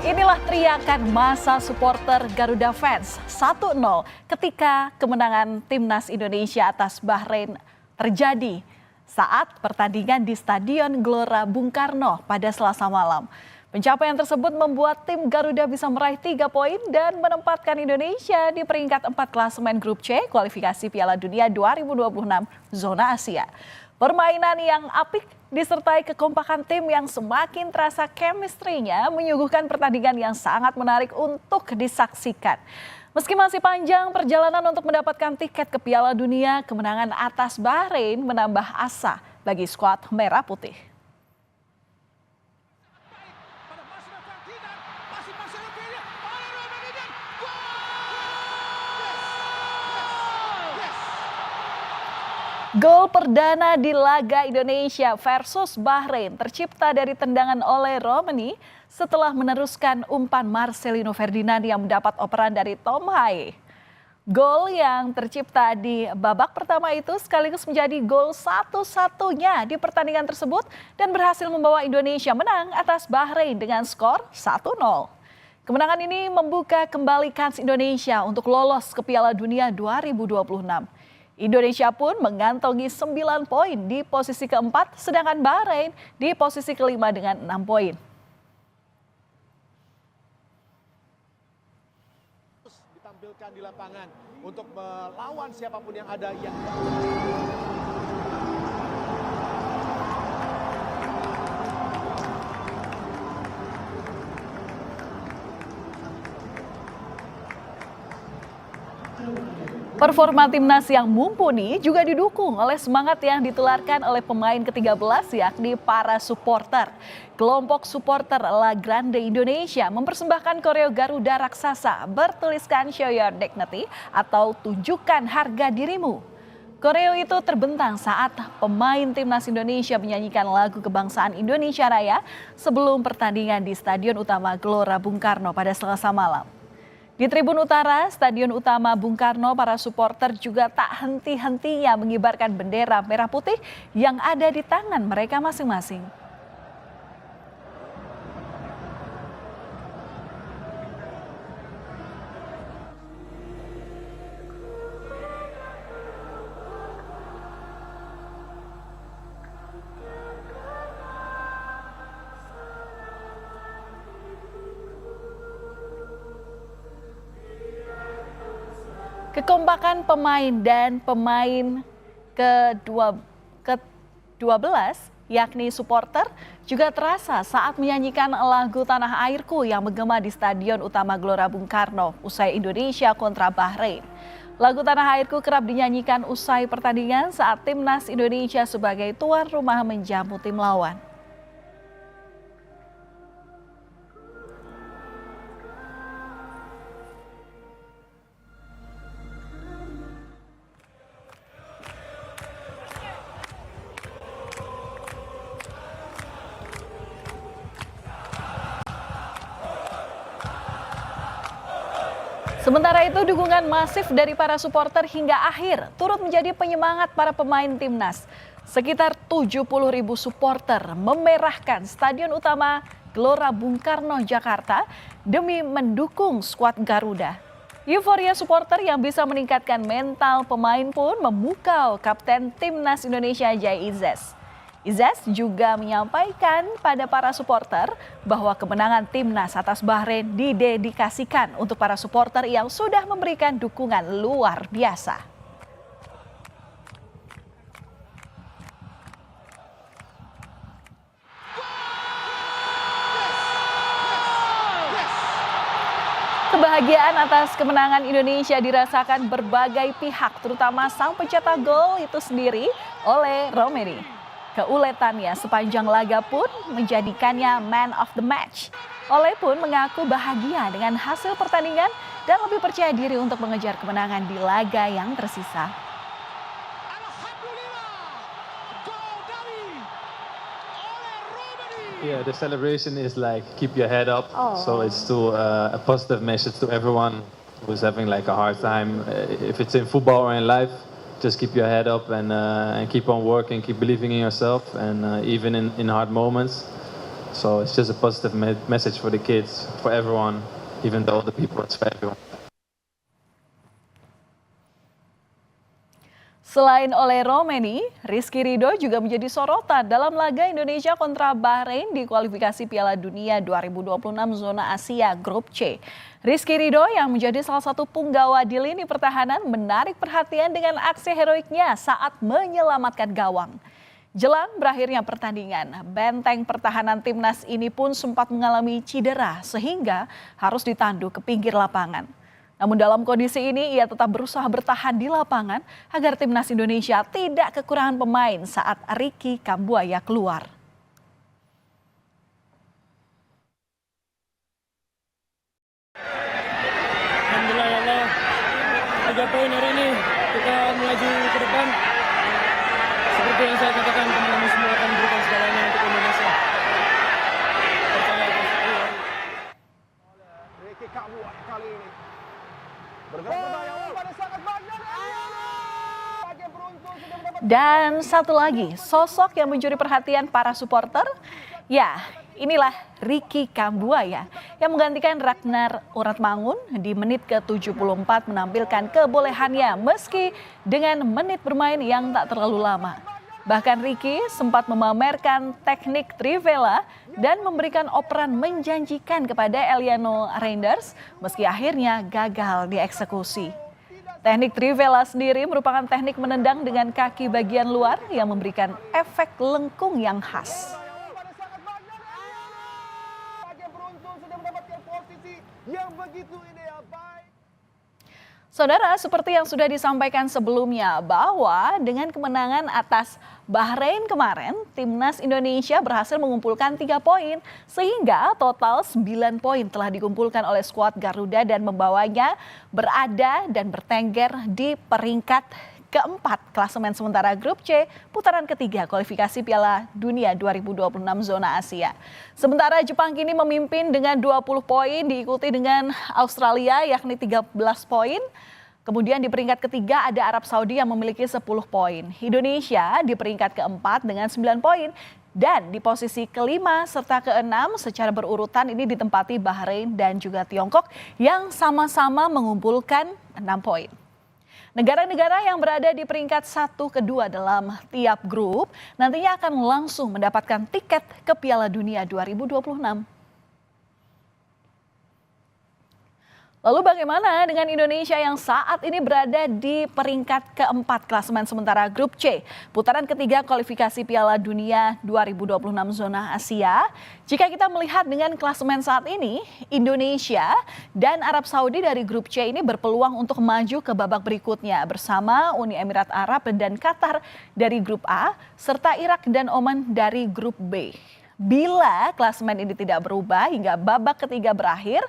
Inilah teriakan masa supporter Garuda Fans 1-0 ketika kemenangan timnas Indonesia atas Bahrain terjadi saat pertandingan di Stadion Gelora Bung Karno pada Selasa malam. Pencapaian tersebut membuat tim Garuda bisa meraih 3 poin dan menempatkan Indonesia di peringkat 4 klasemen grup C kualifikasi Piala Dunia 2026 zona Asia. Permainan yang apik disertai kekompakan tim yang semakin terasa chemistry-nya menyuguhkan pertandingan yang sangat menarik untuk disaksikan. Meski masih panjang perjalanan untuk mendapatkan tiket ke Piala Dunia, kemenangan atas Bahrain menambah asa bagi skuad Merah Putih. Gol perdana di laga Indonesia versus Bahrain tercipta dari tendangan oleh Romani setelah meneruskan umpan Marcelino Ferdinand yang mendapat operan dari Tom Haye. Gol yang tercipta di babak pertama itu sekaligus menjadi gol satu-satunya di pertandingan tersebut dan berhasil membawa Indonesia menang atas Bahrain dengan skor 1-0. Kemenangan ini membuka kembali kans Indonesia untuk lolos ke Piala Dunia 2026. Indonesia pun mengantongi 9 poin di posisi keempat, sedangkan Bahrain di posisi kelima dengan 6 poin. Ditampilkan di lapangan untuk melawan siapapun yang ada yang Performa timnas yang mumpuni juga didukung oleh semangat yang ditularkan oleh pemain ke-13 yakni para supporter. Kelompok supporter La Grande Indonesia mempersembahkan koreo Garuda Raksasa bertuliskan Show Your Dignity atau tunjukkan harga dirimu. Koreo itu terbentang saat pemain timnas Indonesia menyanyikan lagu kebangsaan Indonesia Raya sebelum pertandingan di Stadion Utama Gelora Bung Karno pada Selasa malam. Di tribun utara, Stadion Utama Bung Karno, para supporter juga tak henti-hentinya mengibarkan bendera merah putih yang ada di tangan mereka masing-masing. Kekompakan pemain dan pemain ke-12 yakni supporter juga terasa saat menyanyikan lagu Tanah Airku yang menggema di Stadion Utama Gelora Bung Karno usai Indonesia kontra Bahrain. Lagu Tanah Airku kerap dinyanyikan usai pertandingan saat timnas Indonesia sebagai tuan rumah menjamu tim lawan. Sementara itu dukungan masif dari para supporter hingga akhir turut menjadi penyemangat para pemain timnas. Sekitar 70.000 supporter memerahkan Stadion Utama Gelora Bung Karno, Jakarta demi mendukung skuad Garuda. Euforia supporter yang bisa meningkatkan mental pemain pun memukau Kapten Timnas Indonesia Jai Izes. Izes juga menyampaikan pada para supporter bahwa kemenangan timnas atas Bahrain didedikasikan untuk para supporter yang sudah memberikan dukungan luar biasa. Kebahagiaan atas kemenangan Indonesia dirasakan berbagai pihak, terutama sang pencetak gol itu sendiri oleh Romani. Keuletannya sepanjang laga pun menjadikannya man of the match. Ole pun mengaku bahagia dengan hasil pertandingan dan lebih percaya diri untuk mengejar kemenangan di laga yang tersisa. Yeah, the celebration is like keep your head up. So it's to a positive message to everyone who's having like a hard time. If it's in football or in life, just keep your head up and keep on working, keep believing in yourself, and even in hard moments, So it's just a positive message for the kids, for everyone, even the older people, it's for everyone. Selain oleh Romeni, Rizky Ridho juga menjadi sorotan dalam laga Indonesia kontra Bahrain di kualifikasi Piala Dunia 2026 zona Asia Grup C. Rizky Ridho yang menjadi salah satu punggawa di lini pertahanan menarik perhatian dengan aksi heroiknya saat menyelamatkan gawang. Jelang berakhirnya pertandingan, benteng pertahanan timnas ini pun sempat mengalami cedera sehingga harus ditandu ke pinggir lapangan. Namun dalam kondisi ini ia tetap berusaha bertahan di lapangan agar timnas Indonesia tidak kekurangan pemain saat Ricky Kambuaya keluar. Alhamdulillah ya Allah, 3 poin hari ini kita melaju ke depan. Seperti yang saya katakan, kami semua akan berikan segalanya untuk Indonesia. Percaya atas Allah. Ricky Kambuaya kali ini bergerak berbahaya pada sangat banyak. Dan satu lagi, sosok yang mencuri perhatian para supporter, ya inilah Ricky Kambuaya yang menggantikan Ragnar Uratmangun di menit ke-74 menampilkan kebolehannya meski dengan menit bermain yang tak terlalu lama. Bahkan Ricky sempat memamerkan teknik trivela dan memberikan operan menjanjikan kepada Eliano Reinders meski akhirnya gagal dieksekusi. Teknik trivela sendiri merupakan teknik menendang dengan kaki bagian luar yang memberikan efek lengkung yang khas. Saudara, seperti yang sudah disampaikan sebelumnya bahwa dengan kemenangan atas Bahrain kemarin, timnas Indonesia berhasil mengumpulkan 3 poin sehingga total 9 poin telah dikumpulkan oleh skuad Garuda dan membawanya berada dan bertengger di peringkat keempat klasemen sementara grup C putaran ketiga kualifikasi Piala Dunia 2026 zona Asia. Sementara Jepang kini memimpin dengan 20 poin diikuti dengan Australia yakni 13 poin. Kemudian di peringkat ketiga ada Arab Saudi yang memiliki 10 poin. Indonesia di peringkat keempat dengan 9 poin. Dan di posisi kelima serta keenam secara berurutan ini ditempati Bahrain dan juga Tiongkok yang sama-sama mengumpulkan 6 poin. Negara-negara yang berada di peringkat 1 kedua dalam tiap grup nantinya akan langsung mendapatkan tiket ke Piala Dunia 2026. Lalu bagaimana dengan Indonesia yang saat ini berada di peringkat keempat klasemen sementara grup C putaran ketiga kualifikasi Piala Dunia 2026 zona Asia? Jika kita melihat dengan klasemen saat ini, Indonesia dan Arab Saudi dari grup C ini berpeluang untuk maju ke babak berikutnya bersama Uni Emirat Arab dan Qatar dari grup A serta Irak dan Oman dari grup B. Bila klasemen ini tidak berubah hingga babak ketiga berakhir,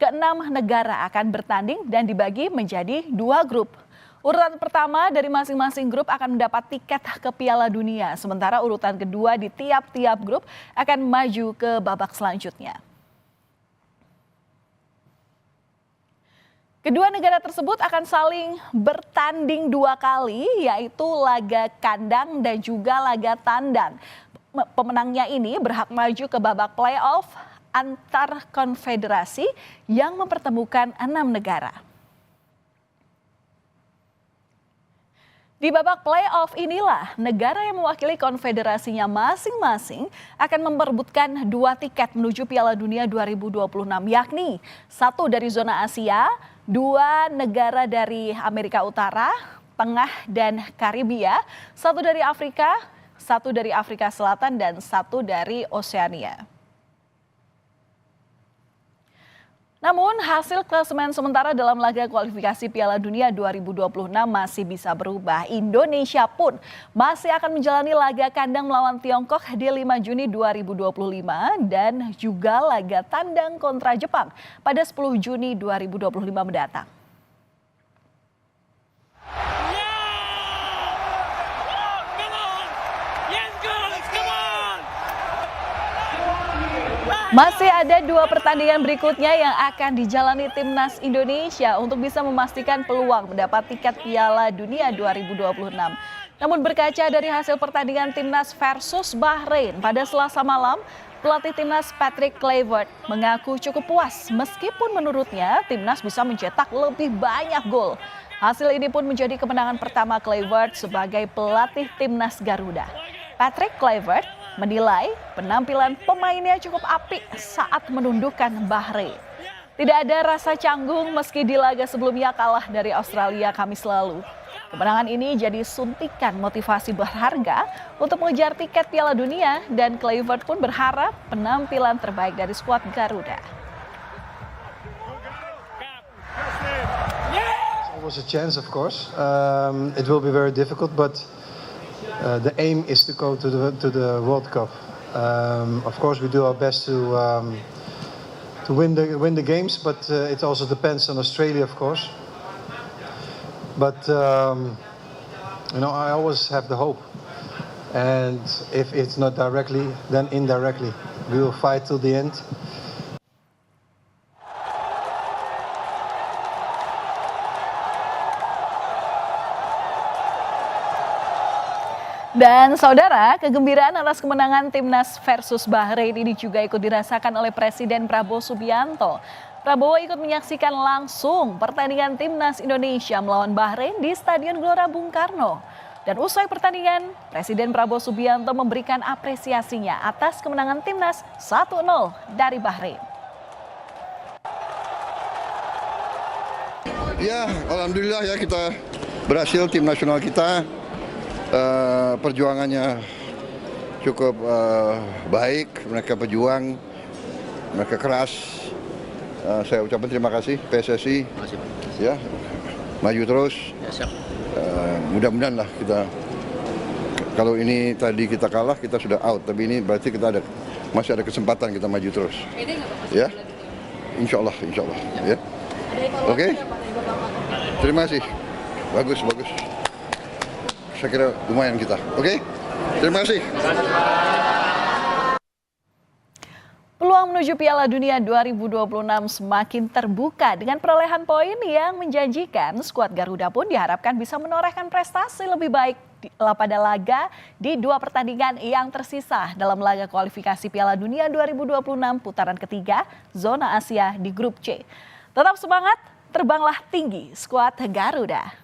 ke-6 negara akan bertanding dan dibagi menjadi 2 grup. Urutan pertama dari masing-masing grup akan mendapat tiket ke Piala Dunia, sementara urutan kedua di tiap-tiap grup akan maju ke babak selanjutnya. Kedua negara tersebut akan saling bertanding 2 kali, yaitu laga kandang dan juga laga tandang. Pemenangnya ini berhak maju ke babak playoff antar konfederasi yang mempertemukan 6 negara. Di babak playoff inilah negara yang mewakili konfederasinya masing-masing akan memperebutkan 2 tiket menuju Piala Dunia 2026, yakni 1 dari zona Asia, 2 negara dari Amerika Utara, Tengah dan Karibia, 1 dari Afrika, 1 dari Afrika Selatan dan 1 dari Oseania. Namun hasil klasemen sementara dalam laga kualifikasi Piala Dunia 2026 masih bisa berubah. Indonesia pun masih akan menjalani laga kandang melawan Tiongkok di 5 Juni 2025 dan juga laga tandang kontra Jepang pada 10 Juni 2025 mendatang. Masih ada 2 pertandingan berikutnya yang akan dijalani timnas Indonesia untuk bisa memastikan peluang mendapat tiket Piala Dunia 2026. Namun berkaca dari hasil pertandingan timnas versus Bahrain pada Selasa malam, Pelatih timnas Patrick Kluivert mengaku cukup puas meskipun menurutnya timnas bisa mencetak lebih banyak gol. Hasil ini pun menjadi kemenangan pertama Kluivert sebagai pelatih timnas Garuda. Patrick Kluivert menilai penampilan pemainnya cukup apik saat menundukkan Bahrain. Tidak ada rasa canggung meski di laga sebelumnya kalah dari Australia Kamis lalu. Kemenangan ini jadi suntikan motivasi berharga untuk mengejar tiket Piala Dunia dan Kluivert pun berharap penampilan terbaik dari skuad Garuda. It was a chance, of course. It will be very difficult, but the aim is to go to the World Cup. Of course, we do our best to win the games, but it also depends on Australia, of course. But I always have the hope, and if it's not directly, then indirectly, we will fight till the end. Dan saudara, kegembiraan atas kemenangan timnas versus Bahrain ini juga ikut dirasakan oleh Presiden Prabowo Subianto. Prabowo ikut menyaksikan langsung pertandingan timnas Indonesia melawan Bahrain di Stadion Gelora Bung Karno. Dan usai pertandingan, Presiden Prabowo Subianto memberikan apresiasinya atas kemenangan timnas 1-0 dari Bahrain. Ya, alhamdulillah ya kita berhasil, tim nasional kita perjuangannya cukup baik, mereka berjuang, mereka keras. Saya ucapkan terima kasih PSSI, ya maju terus. Mudah-mudahan lah kita, kalau ini tadi kita kalah kita sudah out, tapi ini berarti kita masih ada kesempatan kita maju terus. Ya, insya Allah ya. Oke. Terima kasih, bagus. Saya kira lumayan kita. Oke? Terima kasih. Peluang menuju Piala Dunia 2026 semakin terbuka dengan perolehan poin yang menjanjikan. Skuad Garuda pun diharapkan bisa menorehkan prestasi lebih baik pada laga di 2 pertandingan yang tersisa dalam laga kualifikasi Piala Dunia 2026 putaran ketiga zona Asia di grup C. Tetap semangat, terbanglah tinggi skuad Garuda.